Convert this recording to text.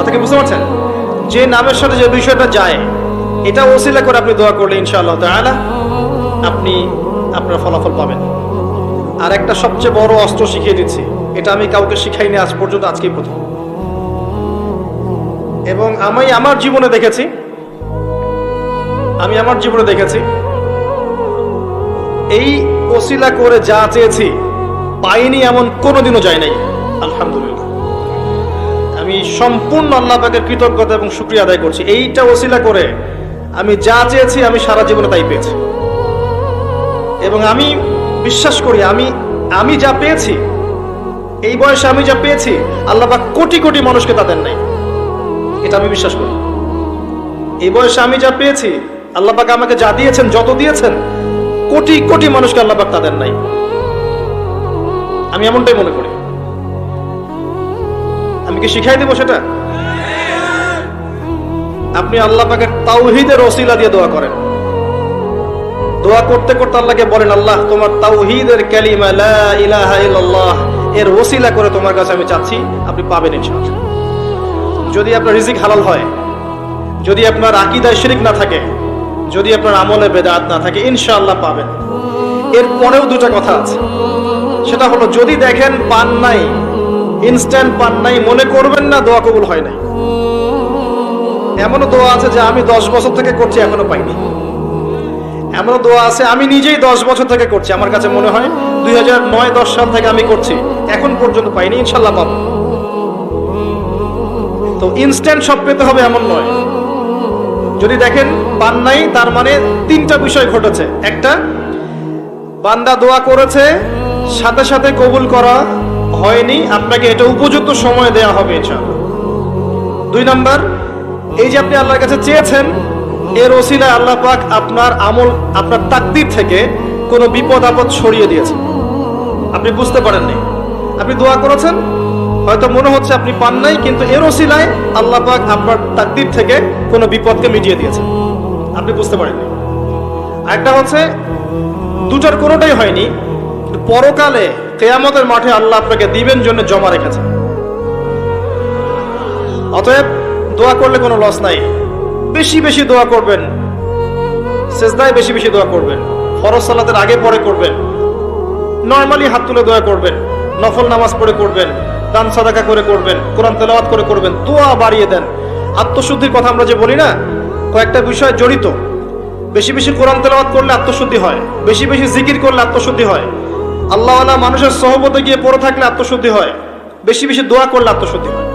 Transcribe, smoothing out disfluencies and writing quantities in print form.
কথা কি বুঝতে পারছেন? যে নামের সাথে যে বিষয়টা যায় এটা ওসিলা করে আপনি দোয়া করলে ইনশাআল্লাহ তাআলা আপনি আপনার ফলাফল পাবেন। আর একটা সবচেয়ে বড় অস্ত্র শিখিয়ে দিচ্ছি, এটা আমি কাউকে শিখাইনি আজ পর্যন্ত, আজকেই প্রথম। এবং আমি আমার জীবনে দেখেছি এই ওসিলা করে যা চেয়েছি পাইনি এমন কোনোদিনও যায় নাই। আলহামদুলিল্লাহ, আমি সম্পূর্ণ আল্লাহ পাকের কৃতজ্ঞতা এবং শুকরিয়া আদায় করছি। এইটা ওসিলা করে আমি যা চেয়েছি আমি সারা জীবনে তাই পেয়েছি। এবং আমি বিশ্বাস করি আমি যা পেয়েছি, এই বয়সে আমি যা পেয়েছি আল্লাহ পাক কোটি কোটি মানুষকে তা দেন নাই, এটা আমি বিশ্বাস করি। এই বয়সে আমি যা পেয়েছি আল্লাহ পাক আমাকে যা দিয়েছেন, যত দিয়েছেন, কোটি কোটি মানুষকে আল্লাহ পাক তা দেন নাই, আমি এমনটাই মনে করি। আমি কি শিখাই দেব সেটা? আপনি আল্লাহ পাকের তাওহীদের ওসিলা দিয়ে দোয়া করেন। দোয়া করতে করতে আল্লাহকে বলেন, আল্লাহ তোমার তাওহীদের কালিমা লা ইলাহা ইল্লাল্লাহ এর ওসিলা করে তোমার কাছে আমি চাচ্ছি, আপনি পাবেন ইনশাআল্লাহ। যদি আপনার রিজিক হালাল হয়, যদি আপনার আকীদায় শিরক না থাকে, যদি আপনার আমলে বেদাত না থাকে, ইনশাআল্লাহ পাবেন। এর পরেও দুটো কথা আছে, সেটা হলো যদি দেখেন পান নাই, ইনস্ট্যান্ট পান নাই, মনে করবেন না দোয়া কবুল হয় নাই। এমনও দোয়া আছে যে আমি 10 বছর থেকে করছি এখনো পাইনি। এমনও দোয়া আছে আমি নিজেই 10 বছর থেকে করছি, আমার কাছে মনে হয় 2009-10 সাল থেকে আমি করছি, এখন পর্যন্ত পাইনি, ইনশাআল্লাহ পাবো। তো ইনস্ট্যান্ট সব পেতে হবে এমন নয়। যদি দেখেন পান নাই, তার মানে 3টা বিষয় ঘটেছে। একটা, বান্দা দোয়া করেছে, সাথে সাথে কবুল করা হয়নি, আপনাকে এটা উপযুক্ত সময় দেয়া হবে ইনশাআল্লাহ। 2 নাম্বার, এই যে আপনি আল্লাহর কাছে চেয়েছেন, এর ওসিলায় আল্লাহ পাক আপনার আমল, আপনার তাকদীর থেকে কোনো বিপদ আপদ সরিয়ে দিয়েছে, আপনি বুঝতে পারেননি। আপনি দোয়া করেছেন, হয়তো মনে হচ্ছে আপনি পান নাই, কিন্তু এর ওসিলায় আল্লাহ পাক আপনার তাকদীর থেকে কোনো বিপদকে মিটিয়ে দিয়েছে, আপনি বুঝতে পারেননি। আরেকটা হচ্ছে, দুটার কোনোটাই হয়নি, পরকালে কিয়ামতের মাঠে আল্লাহ আপনাকে দিবেন জন্য জমা রেখেছে। অতএব দোয়া করলে কোনো লস নাই। বেশি বেশি দোয়া করবেন, সেজদায় বেশি বেশি দোয়া করবেন, ফরজ সালাতের আগে পরে করবেন, নরমালি হাত তুলে দোয়া করবেন, নফল নামাজ পড়ে করবেন, দান সাদাকা করে করবেন, কোরআন তেলাওয়াত করে করবেন, দোয়া বাড়িয়ে দেন। আত্মশুদ্ধির কথা আমরা যে বলি না, কয়েকটা বিষয় জড়িত। বেশি বেশি কোরআন তেলাওয়াত করলে আত্মশুদ্ধি হয়, বেশি বেশি জিকির করলে আত্মশুদ্ধি হয়, আল্লাহওয়ালা মানুষের সহবতে গিয়ে পড়ে থাকলে আত্মশুদ্ধি হয়, বেশি বেশি দোয়া করলে আত্মশুদ্ধি হয়।